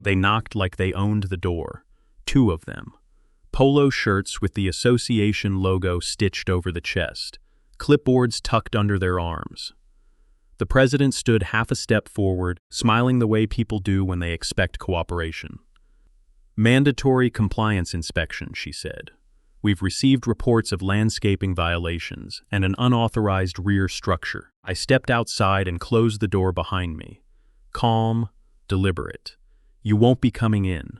They knocked like they owned the door. 2 of them. Polo shirts with the association logo stitched over the chest, clipboards tucked under their arms. The president stood half a step forward, smiling the way people do when they expect cooperation. "Mandatory compliance inspection," she said. "We've received reports of landscaping violations and an unauthorized rear structure." I stepped outside and closed the door behind me. Calm, deliberate. "You won't be coming in."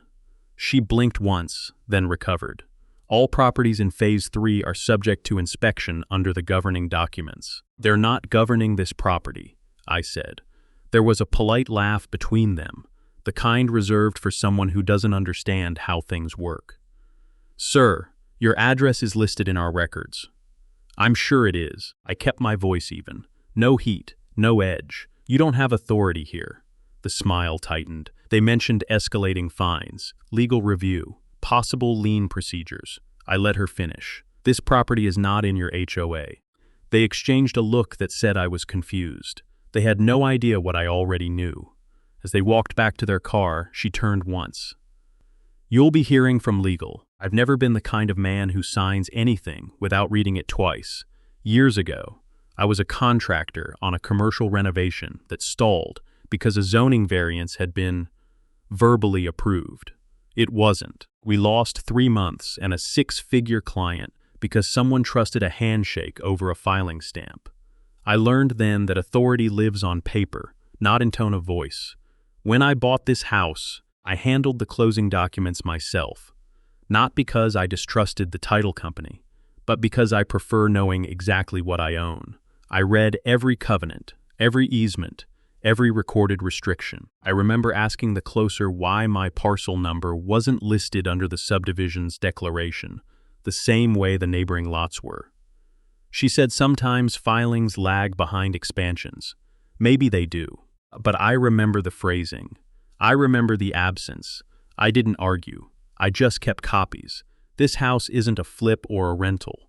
She blinked once, then recovered. "All properties in Phase 3 are subject to inspection under the governing documents." "They're not governing this property," I said. There was a polite laugh between them, the kind reserved for someone who doesn't understand how things work. "Sir, your address is listed in our records." "I'm sure it is." I kept my voice even. No heat, no edge. "You don't have authority here." The smile tightened. They mentioned escalating fines, legal review, possible lien procedures. I let her finish. "This property is not in your HOA." They exchanged a look that said I was confused. They had no idea what I already knew. As they walked back to their car, she turned once. "You'll be hearing from legal. I've never been the kind of man who signs anything without reading it twice. Years ago, I was a contractor on a commercial renovation that stalled because a zoning variance had been verbally approved. It wasn't. We lost 3 months and a 6-figure client because someone trusted a handshake over a filing stamp. I learned then that authority lives on paper, not in tone of voice. When I bought this house, I handled the closing documents myself, not because I distrusted the title company, but because I prefer knowing exactly what I own. I read every covenant, every easement, every recorded restriction. I remember asking the closer why my parcel number wasn't listed under the subdivision's declaration, the same way the neighboring lots were. She said sometimes filings lag behind expansions. Maybe they do, but I remember the phrasing. I remember the absence. I didn't argue. I just kept copies. This house isn't a flip or a rental.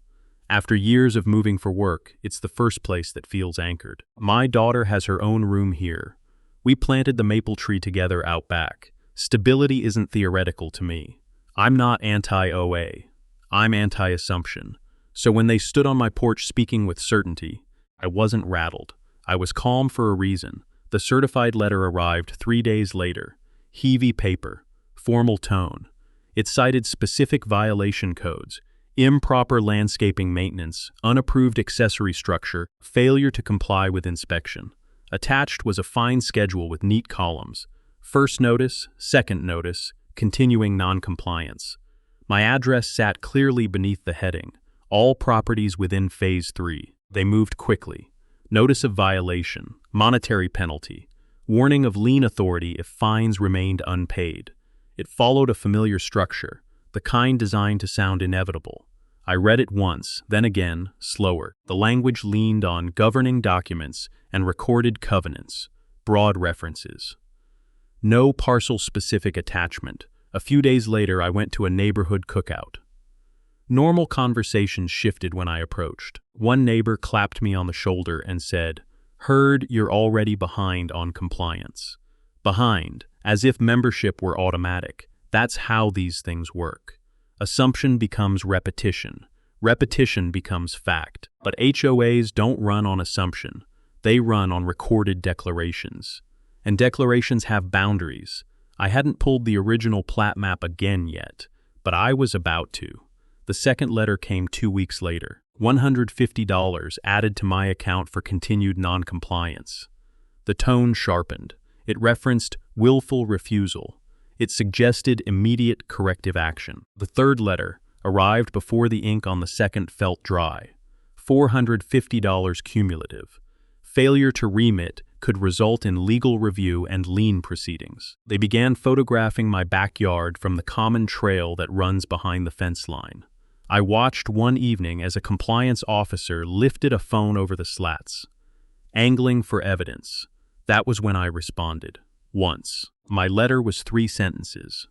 After years of moving for work, it's the first place that feels anchored. My daughter has her own room here. We planted the maple tree together out back. Stability isn't theoretical to me. I'm not anti-OA. I'm anti-assumption. So when they stood on my porch speaking with certainty, I wasn't rattled. I was calm for a reason. The certified letter arrived 3 days later. Heavy paper, formal tone. It cited specific violation codes: improper landscaping maintenance, unapproved accessory structure, failure to comply with inspection. Attached was a fine schedule with neat columns: first notice, second notice, continuing noncompliance. My address sat clearly beneath the heading: all properties within Phase 3. They moved quickly. Notice of violation, monetary penalty, warning of lien authority if fines remained unpaid. It followed a familiar structure, the kind designed to sound inevitable. I read it once, then again, slower. The language leaned on governing documents and recorded covenants, broad references. No parcel-specific attachment. A few days later, I went to a neighborhood cookout. Normal conversations shifted when I approached. One neighbor clapped me on the shoulder and said, "Heard you're already behind on compliance." Behind, as if membership were automatic. That's how these things work. Assumption becomes repetition. Repetition becomes fact. But HOAs don't run on assumption. They run on recorded declarations. And declarations have boundaries. I hadn't pulled the original plat map again yet, but I was about to. The second letter came 2 weeks later. $150 added to my account for continued noncompliance. The tone sharpened. It referenced willful refusal. It suggested immediate corrective action. The third letter arrived before the ink on the second felt dry. $450 cumulative. Failure to remit could result in legal review and lien proceedings. They began photographing my backyard from the common trail that runs behind the fence line. I watched one evening as a compliance officer lifted a phone over the slats. Angling for evidence. That was when I responded. Once. My letter was 3 sentences.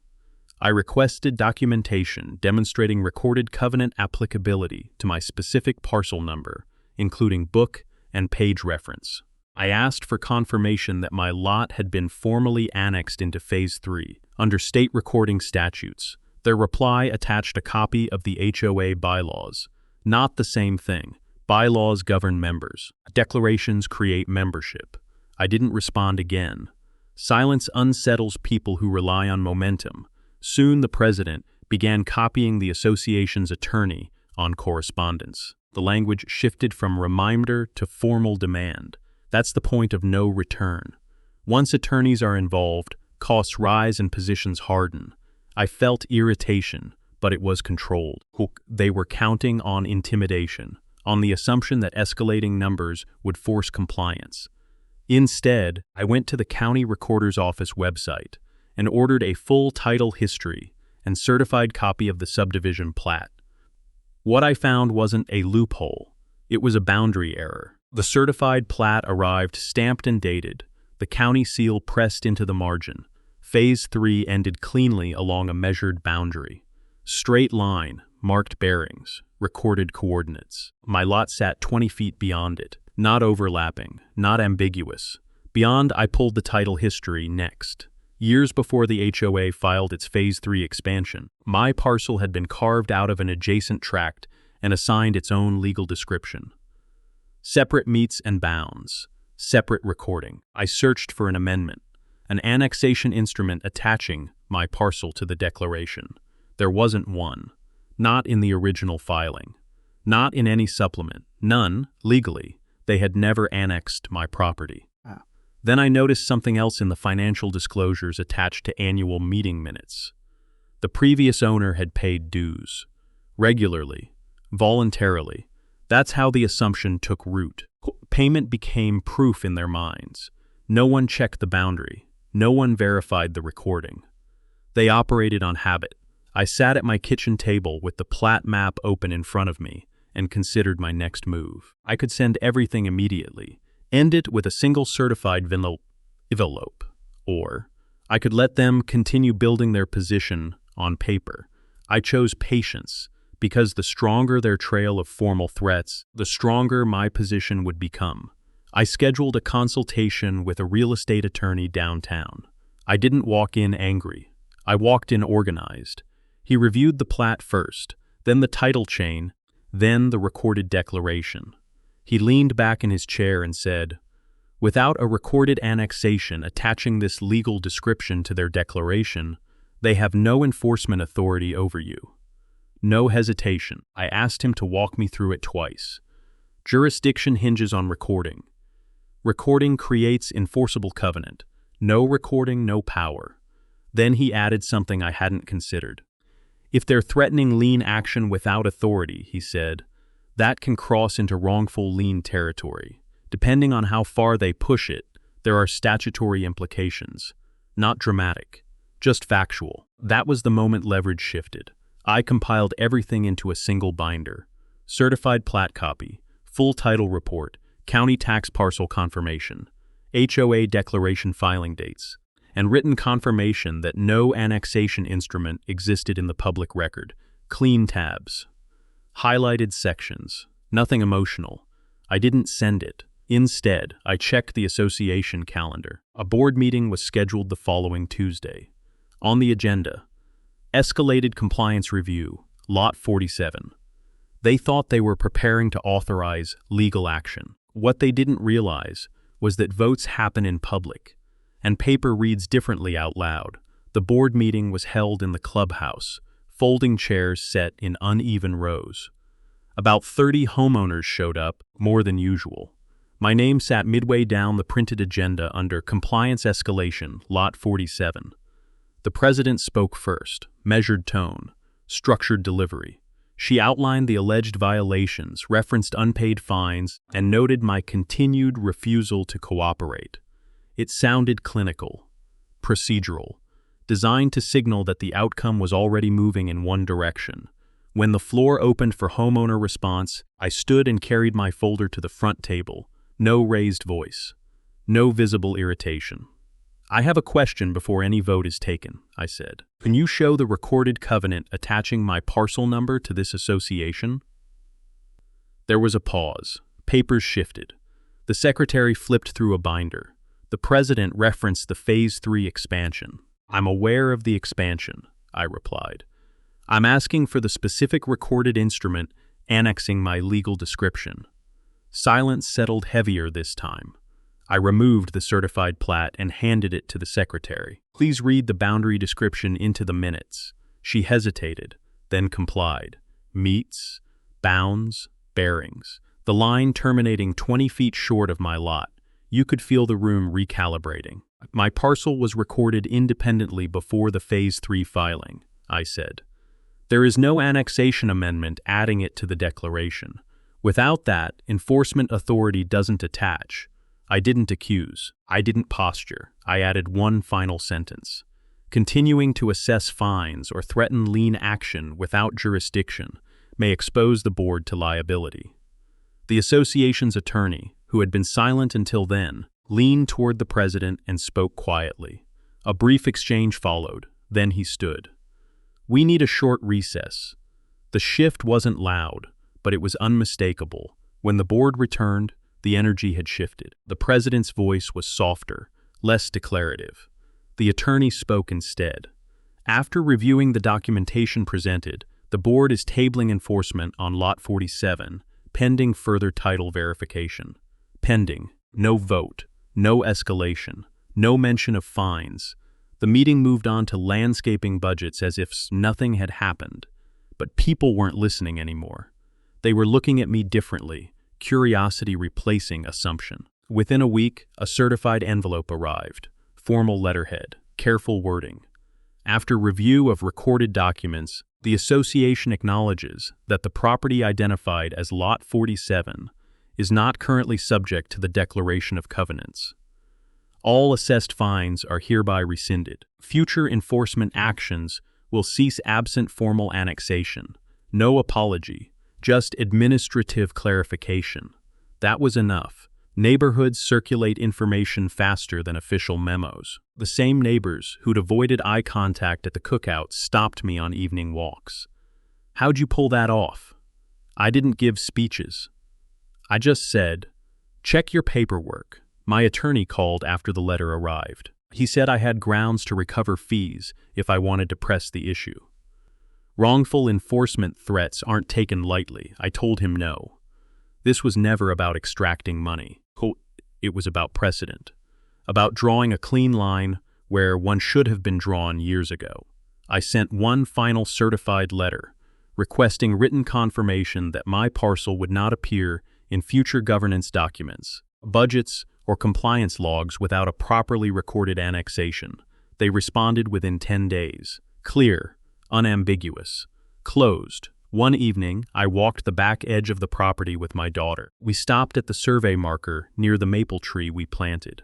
I requested documentation demonstrating recorded covenant applicability to my specific parcel number, including book and page reference. I asked for confirmation that my lot had been formally annexed into Phase 3 under state recording statutes. Their reply attached a copy of the HOA bylaws. Not the same thing. Bylaws govern members. Declarations create membership. I didn't respond again. Silence unsettles people who rely on momentum. Soon the president began copying the association's attorney on correspondence. The language shifted from reminder to formal demand. That's the point of no return. Once attorneys are involved, costs rise and positions harden. I felt irritation, but it was controlled. They were counting on intimidation, on the assumption that escalating numbers would force compliance. Instead, I went to the county recorder's office website and ordered a full title history and certified copy of the subdivision plat. What I found wasn't a loophole. It was a boundary error. The certified plat arrived stamped and dated, the county seal pressed into the margin. Phase 3 ended cleanly along a measured boundary. Straight line, marked bearings, recorded coordinates. My lot sat 20 feet beyond it, not overlapping, not ambiguous. Beyond, I pulled the title history next. Years before the HOA filed its Phase 3 expansion, my parcel had been carved out of an adjacent tract and assigned its own legal description. Separate meets and bounds. Separate recording. I searched for an amendment, an annexation instrument attaching my parcel to the declaration. There wasn't one. Not in the original filing. Not in any supplement. None, legally. They had never annexed my property. Then I noticed something else in the financial disclosures attached to annual meeting minutes. The previous owner had paid dues. Regularly. Voluntarily. That's how the assumption took root. Payment became proof in their minds. No one checked the boundary. No one verified the recording. They operated on habit. I sat at my kitchen table with the plat map open in front of me and considered my next move. I could send everything immediately, end it with a single certified envelope, or I could let them continue building their position on paper. I chose patience, because the stronger their trail of formal threats, the stronger my position would become. I scheduled a consultation with a real estate attorney downtown. I didn't walk in angry. I walked in organized. He reviewed the plat first, then the title chain, then the recorded declaration. He leaned back in his chair and said, "Without a recorded annexation attaching this legal description to their declaration, they have no enforcement authority over you." No hesitation. I asked him to walk me through it twice. Jurisdiction hinges on recording. Recording creates enforceable covenant. No recording, no power. Then he added something I hadn't considered. If they're threatening lien action without authority, he said, that can cross into wrongful lien territory. Depending on how far they push it, there are statutory implications. Not dramatic, just factual. That was the moment leverage shifted. I compiled everything into a single binder. Certified plat copy, full title report, county tax parcel confirmation, HOA declaration filing dates, and written confirmation that no annexation instrument existed in the public record. Clean tabs. Highlighted sections. Nothing emotional. I didn't send it. Instead, I checked the association calendar. A board meeting was scheduled the following Tuesday. On the agenda, escalated compliance review, Lot 47. They thought they were preparing to authorize legal action. What they didn't realize was that votes happen in public, and paper reads differently out loud. The board meeting was held in the clubhouse, folding chairs set in uneven rows. About 30 homeowners showed up, more than usual. My name sat midway down the printed agenda under Compliance Escalation, Lot 47. The president spoke first, measured tone, structured delivery. She outlined the alleged violations, referenced unpaid fines, and noted my continued refusal to cooperate. It sounded clinical, procedural, designed to signal that the outcome was already moving in one direction. When the floor opened for homeowner response, I stood and carried my folder to the front table. No raised voice. No visible irritation. "I have a question before any vote is taken," I said. "Can you show the recorded covenant attaching my parcel number to this association?" There was a pause. Papers shifted. The The secretary flipped through a binder. The president referenced the Phase 3 expansion. I'm aware of the expansion, I replied. I'm asking for the specific recorded instrument annexing my legal description. Silence settled heavier this time. I removed the certified plat and handed it to the secretary. Please read the boundary description into the minutes. She hesitated, then complied. Meets, bounds, bearings. The line terminating 20 feet short of my lot. You could feel the room recalibrating. My parcel was recorded independently before the Phase 3 filing, I said. There is no annexation amendment adding it to the declaration. Without that, enforcement authority doesn't attach. I didn't accuse. I didn't posture. I added one final sentence. Continuing to assess fines or threaten lien action without jurisdiction may expose the board to liability. The association's attorney, who had been silent until then, leaned toward the president and spoke quietly. A brief exchange followed. Then he stood. We need a short recess. The shift wasn't loud, but it was unmistakable. When the board returned, the energy had shifted. The president's voice was softer, less declarative. The attorney spoke instead. After reviewing the documentation presented, the board is tabling enforcement on Lot 47, pending further title verification. Pending. No vote. No escalation. No mention of fines. The meeting moved on to landscaping budgets as if nothing had happened. But people weren't listening anymore. They were looking at me differently, curiosity replacing assumption. Within a week, a certified envelope arrived. Formal letterhead, careful wording. After review of recorded documents, the association acknowledges that the property identified as Lot 47 is not currently subject to the declaration of covenants. All assessed fines are hereby rescinded. Future enforcement actions will cease absent formal annexation. No apology, just administrative clarification. That was enough. Neighborhoods circulate information faster than official memos. The same neighbors who'd avoided eye contact at the cookout stopped me on evening walks. How'd you pull that off? I didn't give speeches. I just said, check your paperwork. My attorney called after the letter arrived. He said I had grounds to recover fees if I wanted to press the issue. Wrongful enforcement threats aren't taken lightly. I told him no. This was never about extracting money. It was about precedent, about drawing a clean line where one should have been drawn years ago. I sent one final certified letter, requesting written confirmation that my parcel would not appear in future governance documents, budgets, or compliance logs without a properly recorded annexation. They responded within 10 days. Clear, unambiguous, closed. One evening, I walked the back edge of the property with my daughter. We stopped at the survey marker near the maple tree we planted.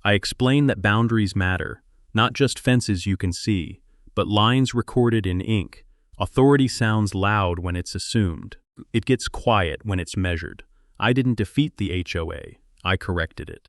I explained that boundaries matter, not just fences you can see, but lines recorded in ink. Authority sounds loud when it's assumed. It gets quiet when it's measured. I didn't defeat the HOA. I corrected it.